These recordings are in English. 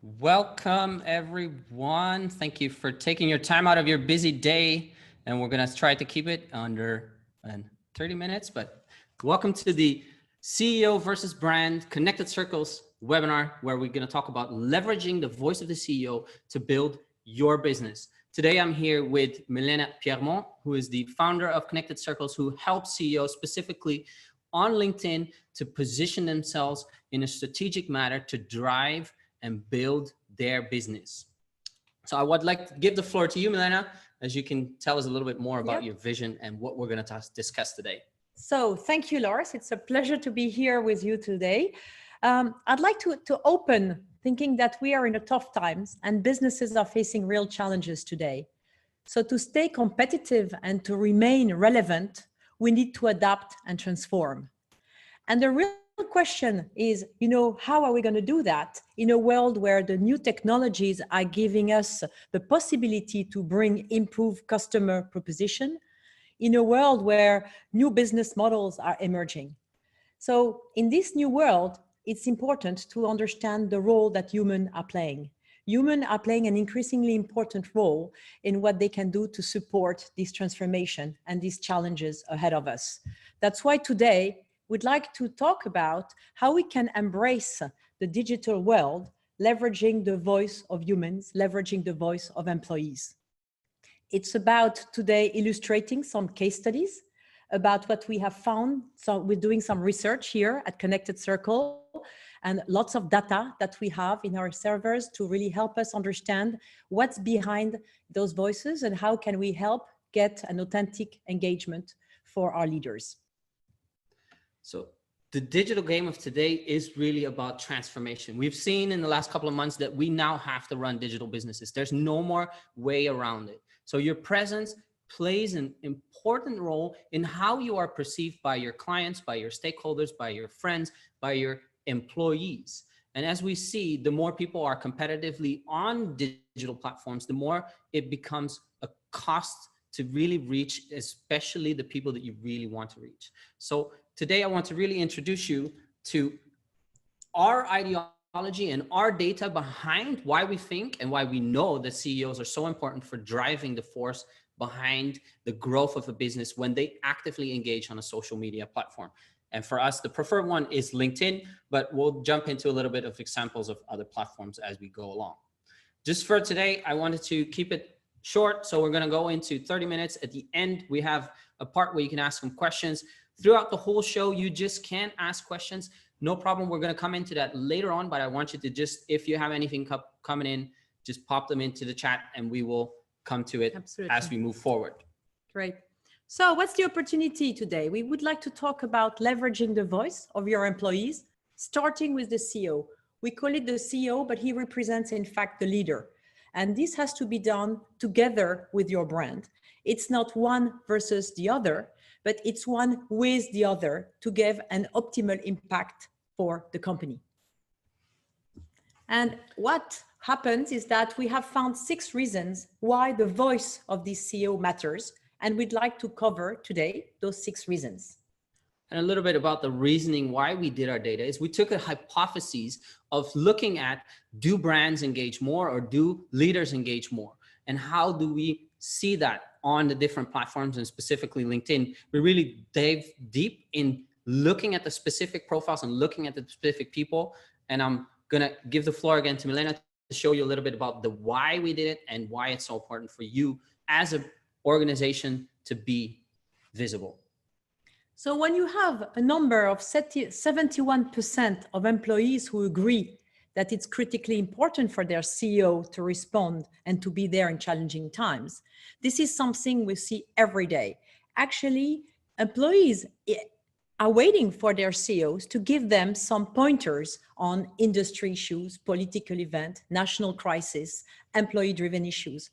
Welcome, everyone. Thank you for taking your time out of your busy day. And we're going to try to keep it under 30 minutes. But welcome to the CEO versus Brand Connected Circles webinar, where we're going to talk about leveraging the voice of the CEO to build your business. Today, I'm here with Milena Pierremont, who is the founder of Connected Circles, who helps CEOs specifically on LinkedIn to position themselves in a strategic manner to drive and build their business. So I would like to give the floor to you, Milena, as you can tell us a little bit more about your vision and what we're going to discuss today. So thank you, Lars. It's a pleasure to be here with you today. I'd like to open thinking that we are in a tough times and businesses are facing real challenges today. So to stay competitive and to remain relevant, we need to adapt and transform. And the real question is, how are we going to do that in a world where the new technologies are giving us the possibility to bring improved customer proposition, in a world where new business models are emerging? So in this new world, it's important to understand the role that humans are playing. Humans are playing an increasingly important role in what they can do to support this transformation and these challenges ahead of us. That's why today we'd like to talk about how we can embrace the digital world, leveraging the voice of humans, leveraging the voice of employees. It's about today illustrating some case studies about what we have found. So we're doing some research here at Connected Circle and lots of data that we have in our servers to really help us understand what's behind those voices and how can we help get an authentic engagement for our leaders. So the digital game of today is really about transformation. We've seen in the last couple of months that we now have to run digital businesses. There's no more way around it. So your presence plays an important role in how you are perceived by your clients, by your stakeholders, by your friends, by your employees. And as we see, the more people are competitively on digital platforms, the more it becomes a cost to really reach, especially the people that you really want to reach. So today I want to really introduce you to our ideology and our data behind why we think and why we know that CEOs are so important for driving the force behind the growth of a business when they actively engage on a social media platform. And for us, the preferred one is LinkedIn, but we'll jump into a little bit of examples of other platforms as we go along. Just for today, I wanted to keep it short. So we're going to go into 30 minutes. At the end, we have a part where you can ask some questions. Throughout the whole show, you just can't ask questions. No problem. We're going to come into that later on, but I want you to just, if you have anything coming in, just pop them into the chat and we will come to it as we move forward. Great. So what's the opportunity today? We would like to talk about leveraging the voice of your employees, starting with the CEO. We call it the CEO, but he represents, in fact, the leader. And this has to be done together with your brand. It's not one versus the other, but it's one with the other to give an optimal impact for the company. And what happens is that we have found 6 reasons why the voice of the CEO matters. And we'd like to cover today those 6 reasons. And a little bit about the reasoning why we did our data is we took a hypothesis of looking at, do brands engage more or do leaders engage more? And how do we see that on the different platforms and specifically LinkedIn? We really dove deep in looking at the specific profiles and looking at the specific people. And I'm going to give the floor again to Milena to show you a little bit about the why we did it and why it's so important for you as an organization to be visible. So when you have a number of 71% of employees who agree that it's critically important for their CEO to respond and to be there in challenging times, this is something we see every day. Actually, employees are waiting for their CEOs to give them some pointers on industry issues, political event, national crisis, employee-driven issues.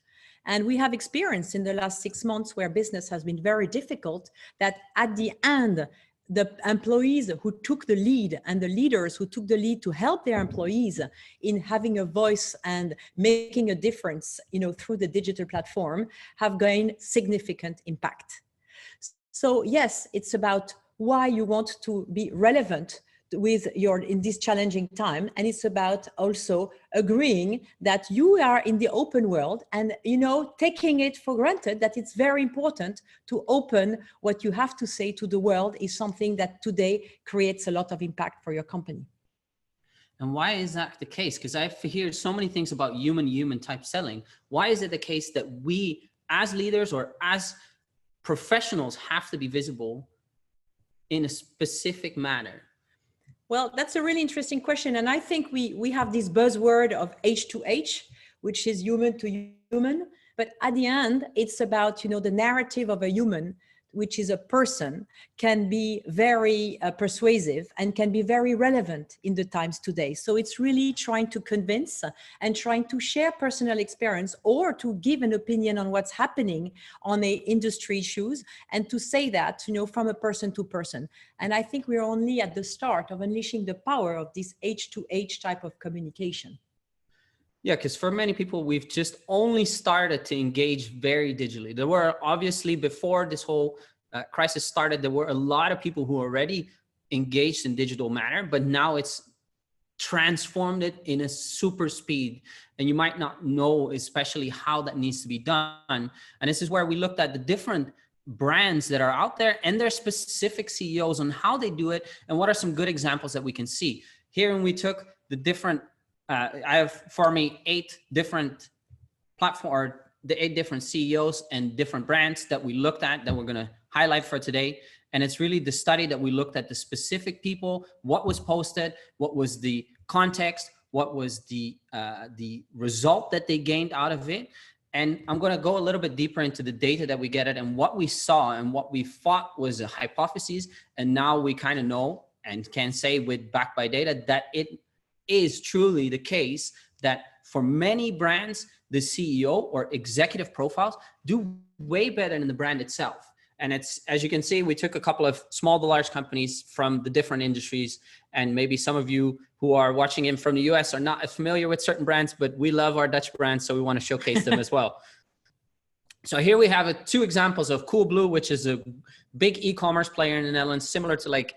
And we have experienced in the last 6 months where business has been very difficult, that at the end, the employees who took the lead and the leaders who took the lead to help their employees in having a voice and making a difference, through the digital platform have gained significant impact. So yes, it's about why you want to be relevant with your in this challenging time, and it's about also agreeing that you are in the open world, and taking it for granted that it's very important to open what you have to say to the world is something that today creates a lot of impact for your company. And why is that the case? Because I hear so many things about human type selling. Why is it the case that we as leaders or as professionals have to be visible in a specific manner? Well, that's a really interesting question. And I think we have this buzzword of H2H, which is human to human. But at the end, it's about, the narrative of a human, which is a person, can be very persuasive and can be very relevant in the times today. So it's really trying to convince and trying to share personal experience or to give an opinion on what's happening on a industry issues, and to say that, from a person to person. And I think we're only at the start of unleashing the power of this H2H type of communication. Yeah, because for many people, we've just only started to engage very digitally. There were obviously, before this whole crisis started, there were a lot of people who already engaged in digital manner, but now it's transformed it in a super speed. And you might not know especially how that needs to be done. And this is where we looked at the different brands that are out there and their specific CEOs on how they do it and what are some good examples that we can see. Here, and we took the different I have for me 8 different platform, or the 8 different CEOs and different brands that we looked at that we're going to highlight for today. And it's really the study that we looked at the specific people, what was posted, what was the context, what was the result that they gained out of it. And I'm going to go a little bit deeper into the data that we get at and what we saw and what we thought was a hypothesis. And now we kind of know and can say with backed by data that it is truly the case that for many brands, the CEO or executive profiles do way better than the brand itself. And it's, as you can see, we took a couple of small to large companies from the different industries. And maybe some of you who are watching in from the US are not as familiar with certain brands, but we love our Dutch brands, so we want to showcase them as well. So here we have 2 examples of Coolblue, which is a big e-commerce player in the Netherlands, similar to like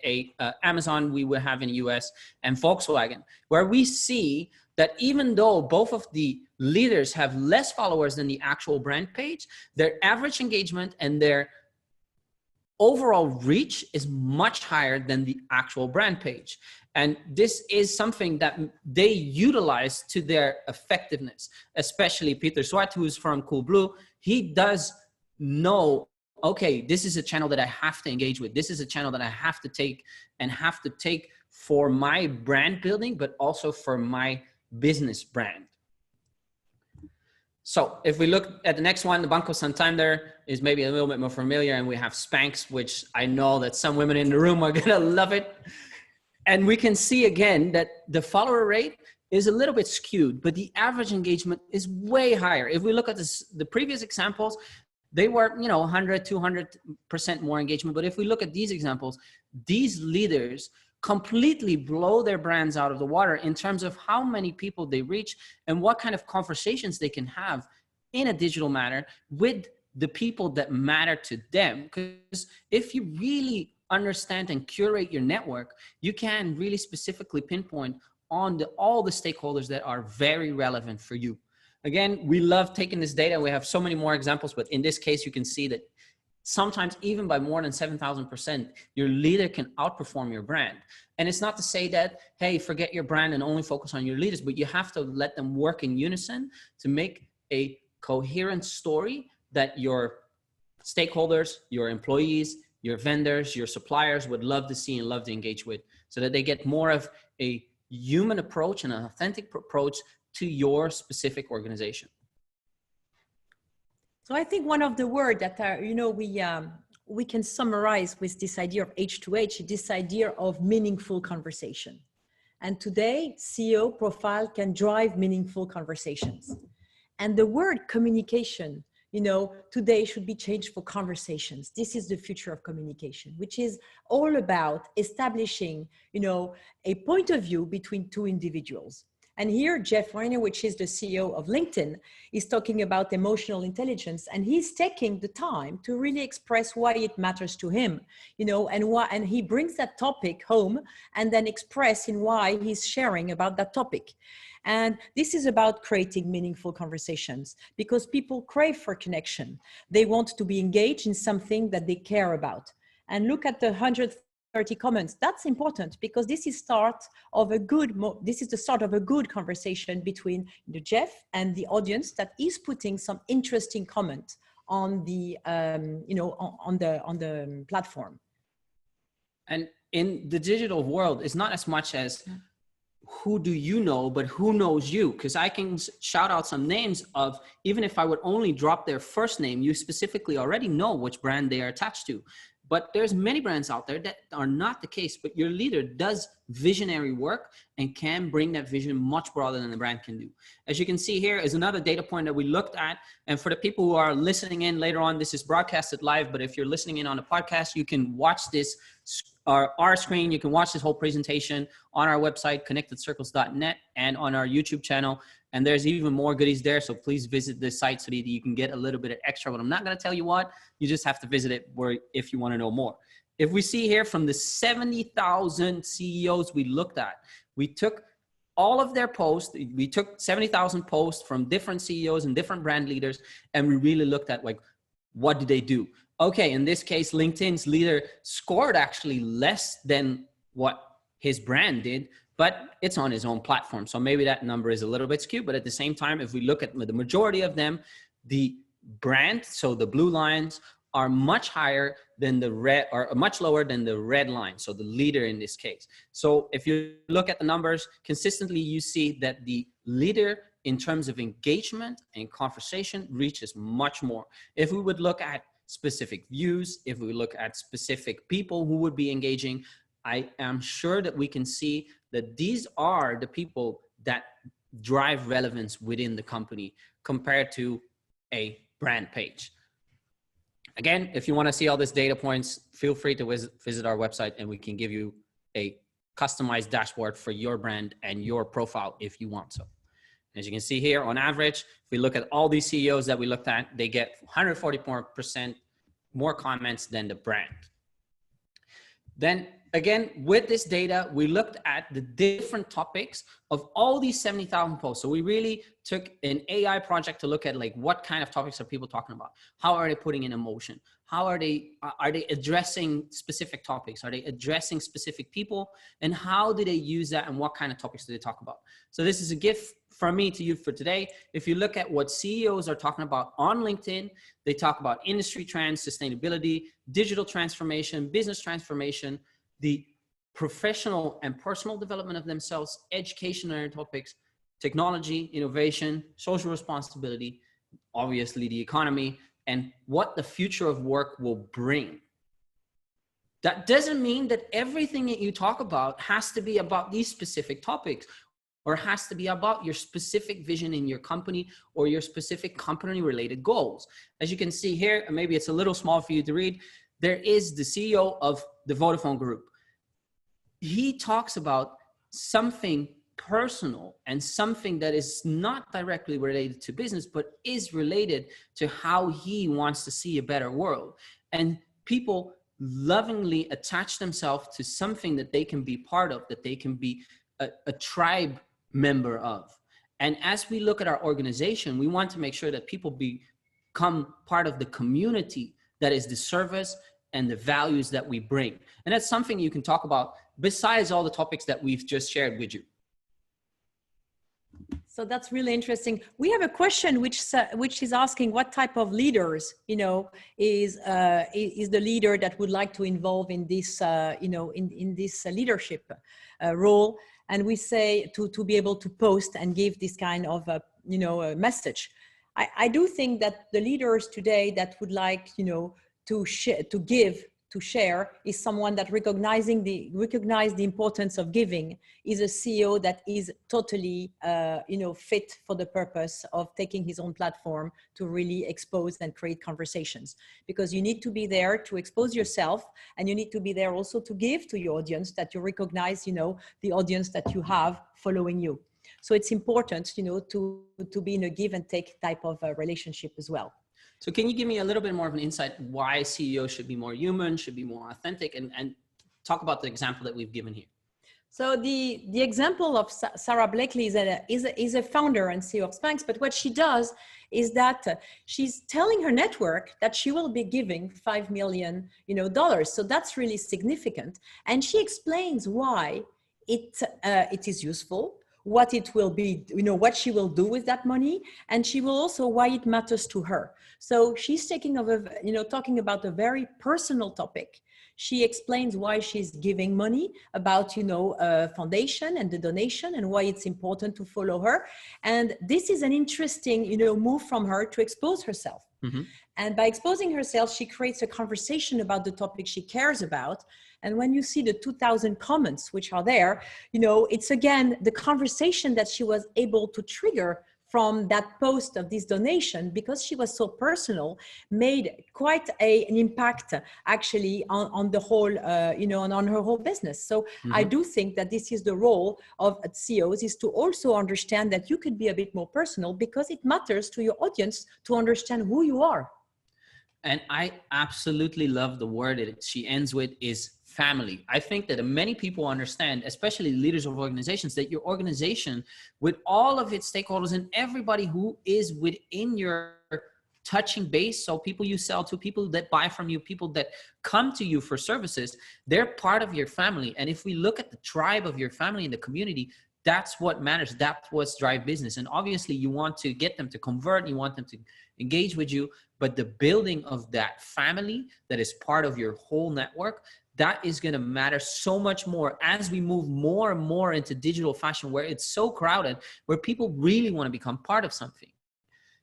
Amazon we would have in the US, and Volkswagen, where we see that even though both of the leaders have less followers than the actual brand page, their average engagement and their overall reach is much higher than the actual brand page. And this is something that they utilize to their effectiveness, especially Peter Zwart, who's from Coolblue. He does know, okay, this is a channel that I have to engage with. This is a channel that I have to take for my brand building, but also for my business brand. So if we look at the next one, the Banco Santander is maybe a little bit more familiar, and we have Spanx, which I know that some women in the room are gonna love it. And we can see again that the follower rate is a little bit skewed, but the average engagement is way higher. If we look at the previous examples, they were, 100, 200% more engagement. But if we look at these examples, these leaders completely blow their brands out of the water in terms of how many people they reach and what kind of conversations they can have in a digital manner with the people that matter to them. Because if you really understand and curate your network, you can really specifically pinpoint on all the stakeholders that are very relevant for you. Again, we love taking this data. We have so many more examples, but in this case, you can see that sometimes even by more than 7,000%, your leader can outperform your brand. And it's not to say that, hey, forget your brand and only focus on your leaders, but you have to let them work in unison to make a coherent story that your stakeholders, your employees, your vendors, your suppliers would love to see and love to engage with, so that they get more of a human approach and an authentic approach to your specific organization. So I think one of the words that are, we can summarize with this idea of H2H, this idea of meaningful conversation. And today, CEO profile can drive meaningful conversations. And the word communication, today should be changed for conversations. This is the future of communication, which is all about establishing, a point of view between 2 individuals. And here, Jeff Weiner, which is the CEO of LinkedIn, is talking about emotional intelligence, and he's taking the time to really express why it matters to him, you know, and he brings that topic home and then express in why he's sharing about that topic. And this is about creating meaningful conversations because people crave for connection. They want to be engaged in something that they care about. And look at the 130 comments. That's important because this is this is the start of a good conversation between the Jeff and the audience that is putting some interesting comment on the on the platform. And in the digital world, it's not as much as who do you know, but who knows you? Because I can shout out some names of, even if I would only drop their first name, you specifically already know which brand they are attached to. But there's many brands out there that are not the case, but your leader does visionary work and can bring that vision much broader than the brand can do. As you can see here is another data point that we looked at. And for the people who are listening in later on, this is broadcasted live, but if you're listening in on the podcast, you can watch this, our screen, you can watch this whole presentation on our website, connectedcircles.net, and on our YouTube channel. And there's even more goodies there. So please visit the site so that you can get a little bit of extra. But I'm not going to tell you what, you just have to visit it if you want to know more. If we see here from the 70,000 CEOs we looked at, we took all of their posts. We took 70,000 posts from different CEOs and different brand leaders. And we really looked at like, what did they do? Okay, in this case, LinkedIn's leader scored actually less than what his brand did, but it's on his own platform. So maybe that number is a little bit skewed, but at the same time, if we look at the majority of them, the brand, so the blue lines, are much higher than the red, or much lower than the red line. So the leader in this case. So if you look at the numbers consistently, you see that the leader in terms of engagement and conversation reaches much more. If we would look at specific views, if we look at specific people who would be engaging, I am sure that we can see that these are the people that drive relevance within the company compared to a brand page. Again, if you want to see all these data points, feel free to visit our website and we can give you a customized dashboard for your brand and your profile if you want so. As you can see here, on average, if we look at all these CEOs that we looked at, they get 144% more comments than the brand. Then again, with this data, we looked at the different topics of all these 70,000 posts. So we really took an AI project to look at like, what kind of topics are people talking about? How are they putting in emotion? How are they addressing specific topics? Are they addressing specific people? And how do they use that? And what kind of topics do they talk about? So this is a gift from me to you for today. If you look at what CEOs are talking about on LinkedIn, they talk about industry trends, sustainability, digital transformation, business transformation, the professional and personal development of themselves, educational topics, technology, innovation, social responsibility, obviously the economy, and what the future of work will bring. That doesn't mean that everything that you talk about has to be about these specific topics, or has to be about your specific vision in your company or your specific company related goals. As you can see here, maybe it's a little small for you to read, there is the CEO of the Vodafone Group. He talks about something personal and something that is not directly related to business, but is related to how he wants to see a better world. And people lovingly attach themselves to something that they can be part of, that they can be a tribe member of. And as we look at our organization, we want to make sure that people become part of the community that is the service and the values that we bring. And that's something you can talk about besides all the topics that we've just shared with you. So that's really interesting. We have a question which is asking what type of leaders, is the leader that would like to involve in this, in this leadership role. And we say to be able to post and give this kind of, a message. I do think that the leaders today that would like, to share is someone that recognize the importance of giving, is a CEO that is totally fit for the purpose of taking his own platform to really expose and create conversations, because you need to be there to expose yourself, and you need to be there also to give to your audience, that you recognize the audience that you have following you. So it's important, to be in a give and take type of relationship as well. So can you give me a little bit more of an insight why CEOs should be more human, should be more authentic, and talk about the example that we've given here? So the example of Sarah Blakely is a founder and CEO of Spanx, but what she does is that she's telling her network that she will be giving $5 million, dollars. So that's really significant. And she explains why it is useful, what it will be, what she will do with that money, and she will also why it matters to her. So she's talking about a very personal topic. She explains why she's giving money, about, foundation and the donation and why it's important to follow her. And this is an interesting, move from her to expose herself. Mm-hmm. And by exposing herself, she creates a conversation about the topic she cares about. And when you see the 2,000 comments which are there, it's again the conversation that she was able to trigger from that post of this donation, because she was so personal, made quite an impact actually on the whole, on her whole business. So mm-hmm. I do think that this is the role of CEOs, is to also understand that you could be a bit more personal, because it matters to your audience to understand who you are. And I absolutely love the word that she ends with is family. I think that many people understand, especially leaders of organizations, that your organization, with all of its stakeholders and everybody who is within your touching base, so people you sell to, people that buy from you, people that come to you for services, they're part of your family. And if we look at the tribe of your family in the community, that's what matters. That's what's drive business. And obviously you want to get them to convert, you want them to engage with you, but the building of that family that is part of your whole network, that is going to matter so much more as we move more and more into digital fashion, where it's so crowded, where people really want to become part of something.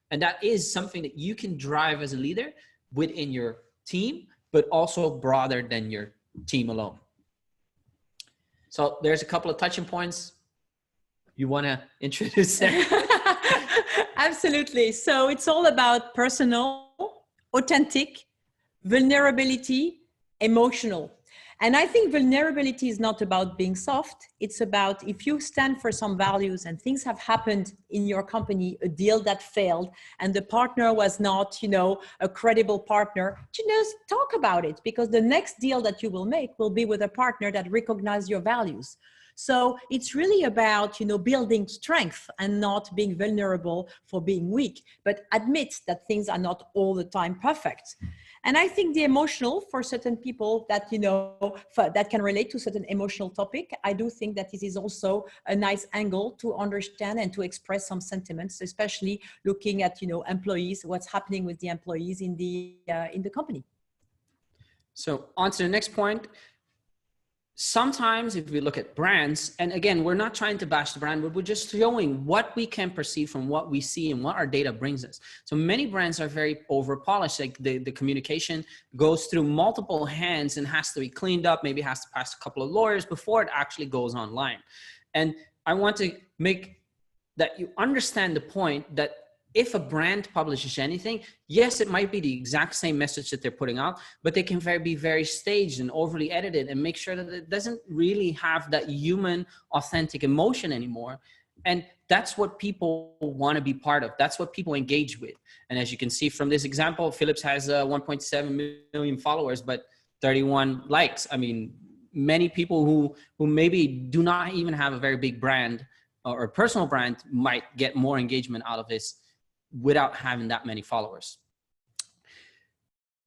And that is something that you can drive as a leader within your team, but also broader than your team alone. So there's a couple of touching points. You want to introduce them? Absolutely. So it's all about personal, authentic, vulnerability, emotional. And I think vulnerability is not about being soft. It's about, if you stand for some values and things have happened in your company, a deal that failed and the partner was not, a credible partner, just talk about it, because the next deal that you will make will be with a partner that recognizes your values. So it's really about, building strength and not being vulnerable for being weak, but admit that things are not all the time perfect. And I think the emotional, for certain people that, that can relate to certain emotional topic, I do think that this is also a nice angle to understand and to express some sentiments, especially looking at, employees, what's happening with the employees in the company. So on to the next point. Sometimes if we look at brands, and again, we're not trying to bash the brand, but we're just showing what we can perceive from what we see and what our data brings us. So many brands are very over polished. Like the communication goes through multiple hands and has to be cleaned up, maybe has to pass a couple of lawyers before it actually goes online. And I want to make that you understand the point that if a brand publishes anything, yes, it might be the exact same message that they're putting out, but they can be very staged and overly edited and make sure that it doesn't really have that human, authentic emotion anymore. And that's what people want to be part of. That's what people engage with. And as you can see from this example, Philips has 1.7 million followers, but 31 likes. I mean, many people who maybe do not even have a very big brand or personal brand might get more engagement out of this without having that many followers.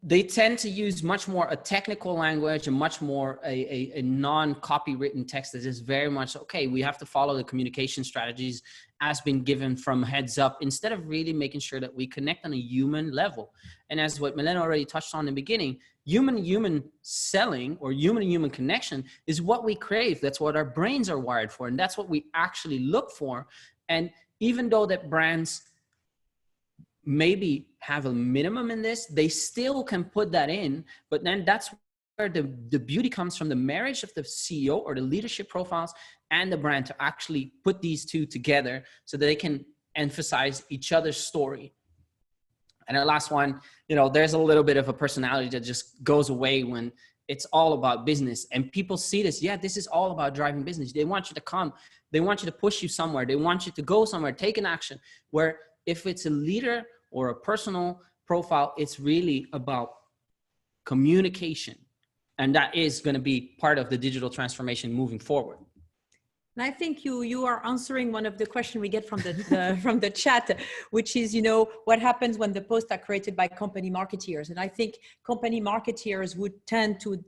They tend to use much more a technical language and much more a non-copywritten text that is very much, okay, we have to follow the communication strategies as been given from heads up, instead of really making sure that we connect on a human level. And as what Milena already touched on in the beginning, human selling or human connection is what we crave. That's what our brains are wired for. And that's what we actually look for. And even though that brands maybe have a minimum in this, they still can put that in, but then that's where the beauty comes from, the marriage of the CEO or the leadership profiles and the brand to actually put these two together so that they can emphasize each other's story. And the last one, there's a little bit of a personality that just goes away when it's all about business. And people see this. Yeah, this is all about driving business. They want you to come. They want you to push you somewhere. They want you to go somewhere, take an action. Where if it's a leader or a personal profile, it's really about communication. And that is going to be part of the digital transformation moving forward. And I think you are answering one of the questions we get from from the chat, which is, what happens when the posts are created by company marketeers? And I think company marketeers would tend to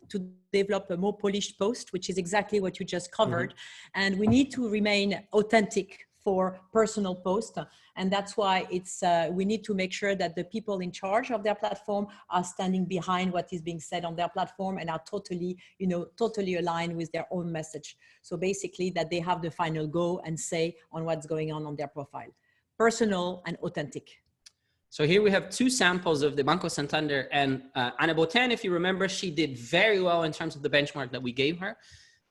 develop a more polished post, which is exactly what you just covered. Mm-hmm. And we need to remain authentic for personal posts. And that's why we need to make sure that the people in charge of their platform are standing behind what is being said on their platform and are totally aligned with their own message. So basically that they have the final go and say on what's going on their profile. Personal and authentic. So here we have two samples of the Banco Santander, and Anna Botin, if you remember, she did very well in terms of the benchmark that we gave her.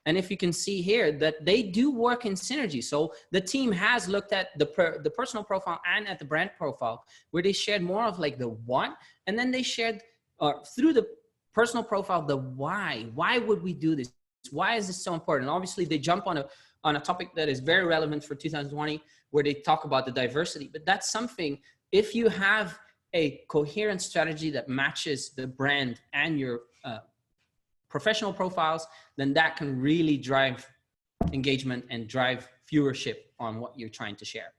And if you can see here that they do work in synergy. So the team has looked at the personal profile and at the brand profile, where they shared more of like the what, and then they shared through the personal profile, the why. Why would we do this? Why is this so important? Obviously they jump on a topic that is very relevant for 2020, where they talk about the diversity, but that's something, if you have a coherent strategy that matches the brand and your professional profiles, then that can really drive engagement and drive viewership on what you're trying to share.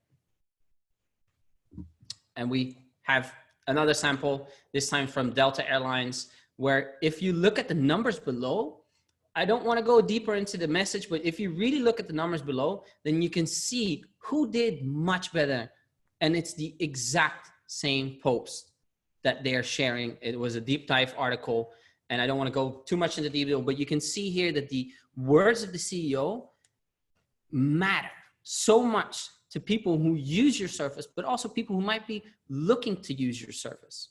And we have another sample, this time from Delta Airlines, where if you look at the numbers below, I don't want to go deeper into the message, but if you really look at the numbers below, then you can see who did much better. And it's the exact same post that they're sharing. It was a deep dive article, and I don't want to go too much into detail, but you can see here that the words of the CEO matter so much to people who use your service, but also people who might be looking to use your service.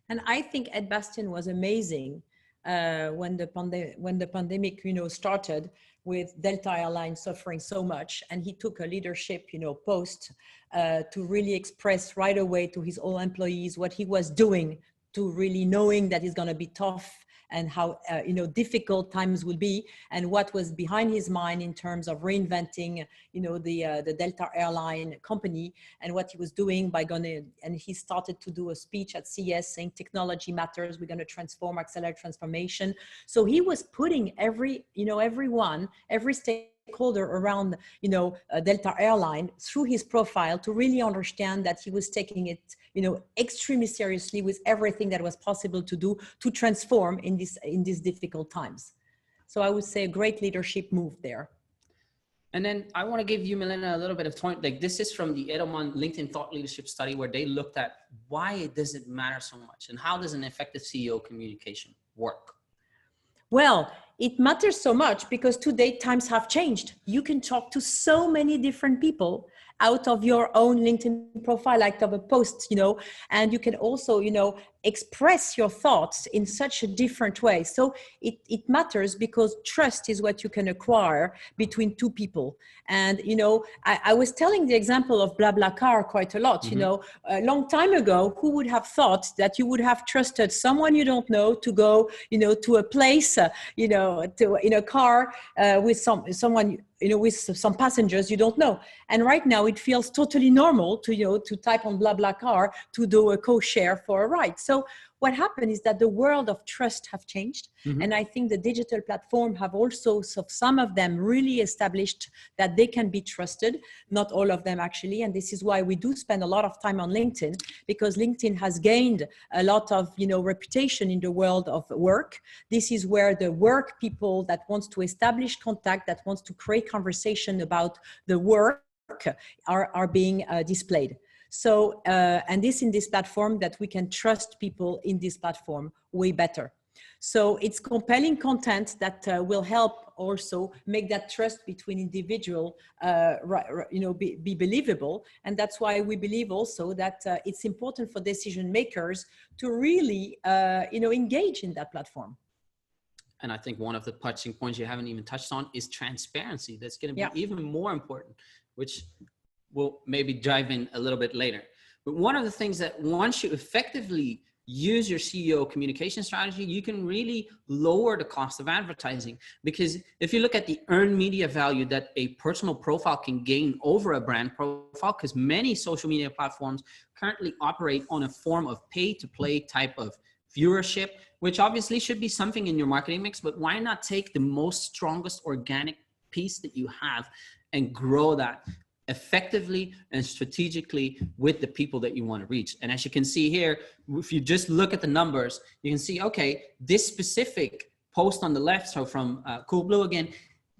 And I think Ed Bastian was amazing when the pandemic, started, with Delta Airlines suffering so much, and he took a leadership, post to really express right away to his own employees what he was doing, to really knowing that it's going to be tough and how difficult times will be, and what was behind his mind in terms of reinventing the Delta airline company, and what he was doing and he started to do a speech at CES saying technology matters, we're going to transform, accelerate transformation. So he was putting every stakeholder around Delta airline through his profile to really understand that he was taking it extremely seriously with everything that was possible to do to transform in these difficult times. So I would say a great leadership move there. And then I want to give you, Milena, a little bit of point. Like, this is from the Edelman LinkedIn Thought Leadership Study, where they looked at why does it matter so much, and how does an effective CEO communication work? Well, it matters so much because today times have changed. You can talk to so many different people out of your own LinkedIn profile, out of a post, and you can also, express your thoughts in such a different way. So it matters because trust is what you can acquire between two people. And, I was telling the example of BlaBlaCar quite a lot, a long time ago, who would have thought that you would have trusted someone you don't know to go, to a place, to in a car with someone, with some passengers you don't know. And right now it feels totally normal to, to type on BlaBlaCar to do a co-share for a ride. So what happened is that the world of trust have changed. Mm-hmm. And I think the digital platform have also, so some of them really established that they can be trusted, not all of them actually. And this is why we do spend a lot of time on LinkedIn, because LinkedIn has gained a lot of, reputation in the world of work. This is where the work people that wants to establish contact, that wants to create conversation about the work are being displayed. So, and this in this platform that we can trust people in this platform way better. So it's compelling content that will help also make that trust between individual, be believable. And that's why we believe also that it's important for decision makers to really, engage in that platform. And I think one of the touching points you haven't even touched on is transparency. That's going to be even more important, which we'll maybe dive in a little bit later. But one of the things that once you effectively use your CEO communication strategy, you can really lower the cost of advertising. Because if you look at the earned media value that a personal profile can gain over a brand profile, because many social media platforms currently operate on a form of pay to play type of viewership, which obviously should be something in your marketing mix, but why not take the most strongest organic piece that you have and grow that effectively and strategically with the people that you want to reach. And as you can see here, if you just look at the numbers, you can see, okay, this specific post on the left, so from Cool Blue again,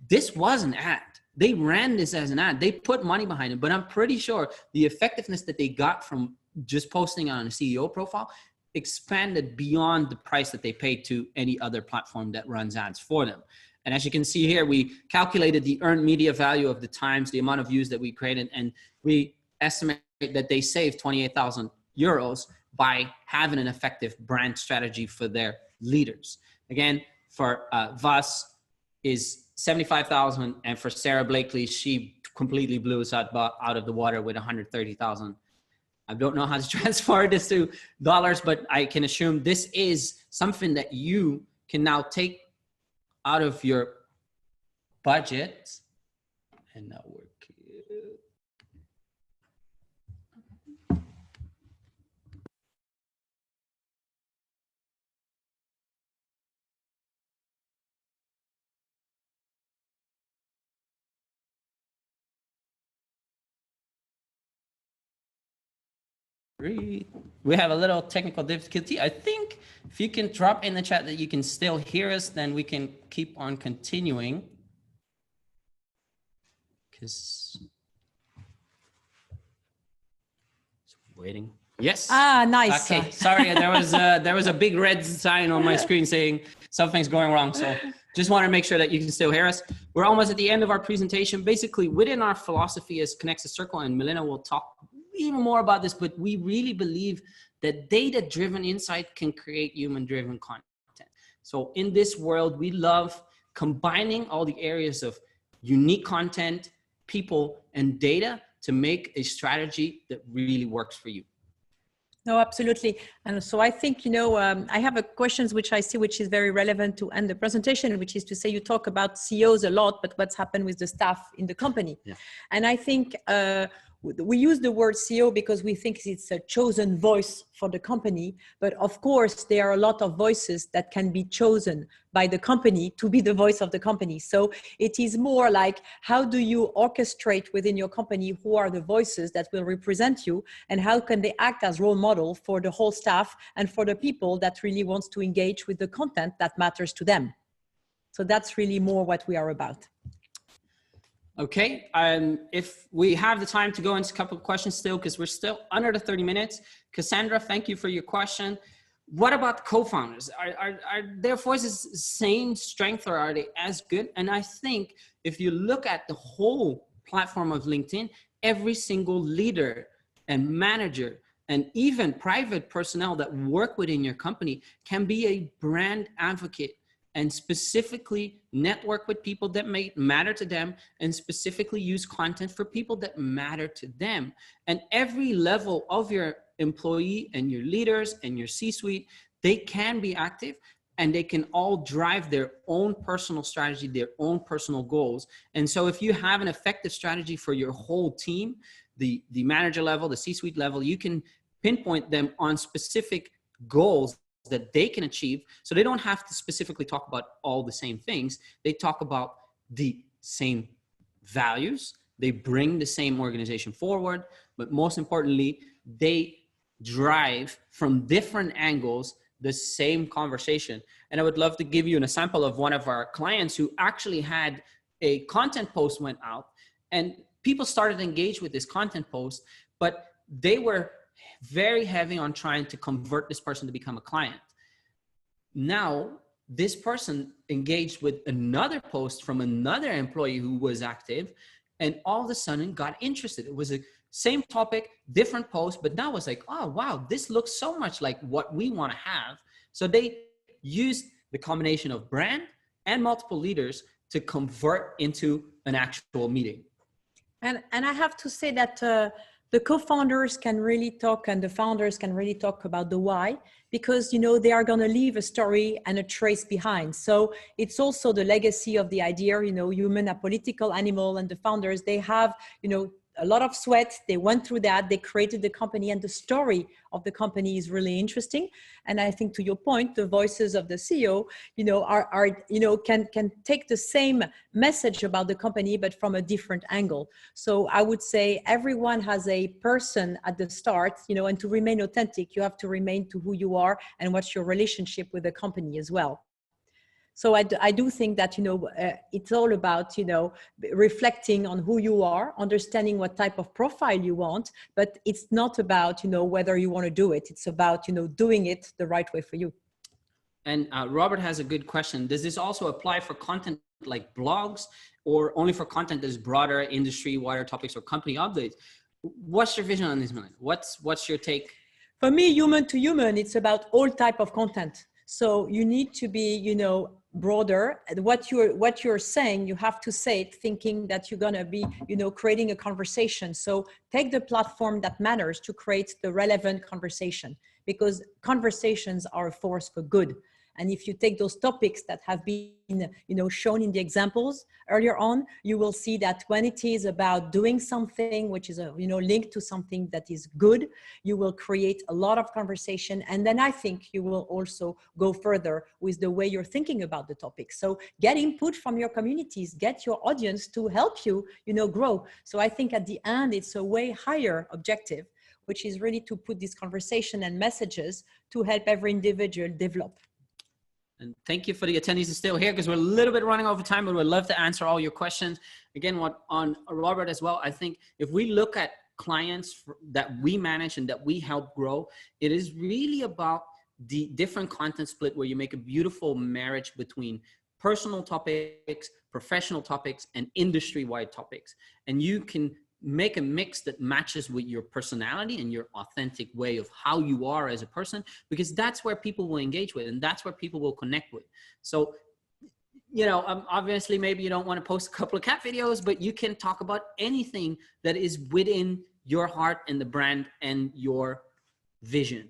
this was an ad. They ran this as an ad. They put money behind it, but I'm pretty sure the effectiveness that they got from just posting on a CEO profile expanded beyond the price that they paid to any other platform that runs ads for them. And as you can see here, we calculated the earned media value of the times, the amount of views that we created, and we estimate that they saved 28,000 euros by having an effective brand strategy for their leaders. Again, for Vas is 75,000, and for Sarah Blakely, she completely blew us out of the water with 130,000. I don't know how to transfer this to dollars, but I can assume this is something that you can now take out of your budget and now work. We have a little technical difficulty. I think if you can drop in the chat that you can still hear us, then we can keep on continuing. Because waiting. Yes. Ah, nice. Okay. Sorry, there was a big red sign on my screen saying something's going wrong. So just want to make sure that you can still hear us. We're almost at the end of our presentation. Basically, within our philosophy as Connects a Circle, and Milena will talk even more about this, but we really believe that data-driven insight can create human-driven content. So in this world, we love combining all the areas of unique content, people, and data to make a strategy that really works for you. No, absolutely. And so I think, I have a question which I see, which is very relevant to end the presentation, which is to say you talk about CEOs a lot, but what's happened with the staff in the company. Yeah. And I think we use the word CEO because we think it's a chosen voice for the company. But of course, there are a lot of voices that can be chosen by the company to be the voice of the company. So it is more like, how do you orchestrate within your company who are the voices that will represent you, and how can they act as role model for the whole staff and for the people that really wants to engage with the content that matters to them. So that's really more what we are about. Okay, if we have the time to go into a couple of questions still, because we're still under the 30 minutes. Cassandra, thank you for your question. What about co-founders? Are their voices the same strength, or are they as good? And I think if you look at the whole platform of LinkedIn, every single leader and manager and even private personnel that work within your company can be a brand advocate and specifically network with people that may matter to them, and specifically use content for people that matter to them. And every level of your employee and your leaders and your C-suite, they can be active, and they can all drive their own personal strategy, their own personal goals. And so if you have an effective strategy for your whole team, the manager level, the C-suite level, you can pinpoint them on specific goals that they can achieve. So they don't have to specifically talk about all the same things. They talk about the same values. They bring the same organization forward, but most importantly, they drive from different angles the same conversation. And I would love to give you an example of one of our clients who actually had a content post went out, and people started to engage with this content post, but they were very heavy on trying to convert this person to become a client. Now, this person engaged with another post from another employee who was active, and all of a sudden got interested. It was a same topic, different post, but now it's like, oh, wow, this looks so much like what we want to have. So they used the combination of brand and multiple leaders to convert into an actual meeting. And I have to say that The co-founders can really talk and the founders can really talk about the why, because they are going to leave a story and a trace behind. So it's also the legacy of the idea, human, a political animal, and the founders, they have a lot of sweat. They went through that, they created the company, and the story of the company is really interesting. And I think, to your point, the voices of the CEO can take the same message about the company but from a different angle. So I would say everyone has a person at the start, and to remain authentic, you have to remain to who you are and what's your relationship with the company as well. So I do think that, it's all about, reflecting on who you are, understanding what type of profile you want, but it's not about, whether you want to do it. It's about, doing it the right way for you. And Robert has a good question. Does this also apply for content like blogs, or only for content that is broader, industry, wider topics, or company updates? What's your vision on this, Milan? What's your take? For me, human to human, it's about all type of content. So you need to be, broader. What you're saying, you have to say it thinking that you're going to be, creating a conversation. So take the platform that matters to create the relevant conversation, because conversations are a force for good. And if you take those topics that have been, shown in the examples earlier on, you will see that when it is about doing something which is, linked to something that is good, you will create a lot of conversation. And then I think you will also go further with the way you're thinking about the topic. So get input from your communities, get your audience to help you, grow. So I think at the end, it's a way higher objective, which is really to put this conversation and messages to help every individual develop. And thank you for the attendees who's still here, because we're a little bit running over time, but we'd love to answer all your questions. Again, on Robert as well, I think if we look at clients that we manage and that we help grow, it is really about the different content split where you make a beautiful marriage between personal topics, professional topics, and industry-wide topics. And you can make a mix that matches with your personality and your authentic way of how you are as a person, because that's where people will engage with and that's where people will connect with. So, obviously maybe you don't want to post a couple of cat videos, but you can talk about anything that is within your heart and the brand and your vision.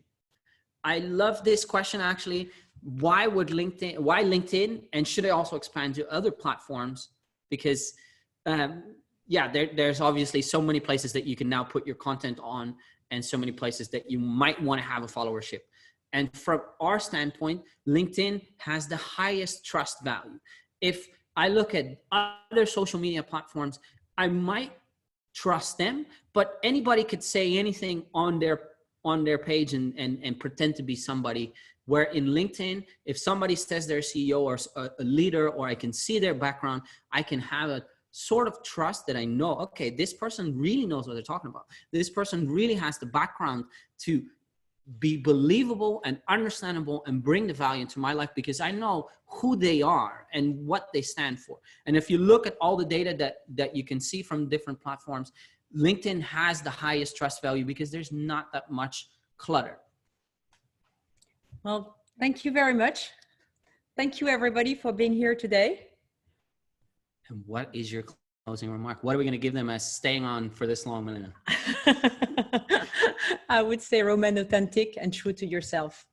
I love this question, actually. Why LinkedIn, and should I also expand to other platforms? Because there's obviously so many places that you can now put your content on, and so many places that you might want to have a followership. And from our standpoint, LinkedIn has the highest trust value. If I look at other social media platforms, I might trust them, but anybody could say anything on their page and pretend to be somebody. Where in LinkedIn, if somebody says they're CEO or a leader, or I can see their background, I can have a sort of trust that I know, okay, this person really knows what they're talking about. This person really has the background to be believable and understandable and bring the value into my life, because I know who they are and what they stand for. And if you look at all the data that you can see from different platforms, LinkedIn has the highest trust value because there's not that much clutter. Well, thank you very much. Thank you, everybody, for being here today. And what is your closing remark? What are we going to give them as staying on for this long, Milena? I would say remain authentic and true to yourself.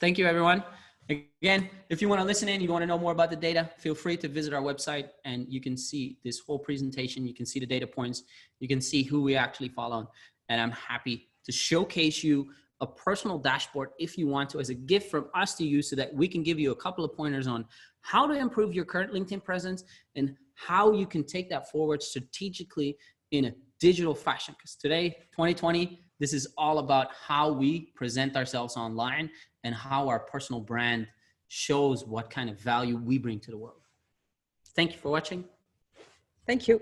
Thank you, everyone. Again, if you want to listen in, you want to know more about the data, feel free to visit our website, and you can see this whole presentation. You can see the data points. You can see who we actually follow. And I'm happy to showcase you a personal dashboard if you want to, as a gift from us to use, so that we can give you a couple of pointers on how to improve your current LinkedIn presence and how you can take that forward strategically in a digital fashion. Because today, 2020, this is all about how we present ourselves online and how our personal brand shows what kind of value we bring to the world. Thank you for watching. Thank you.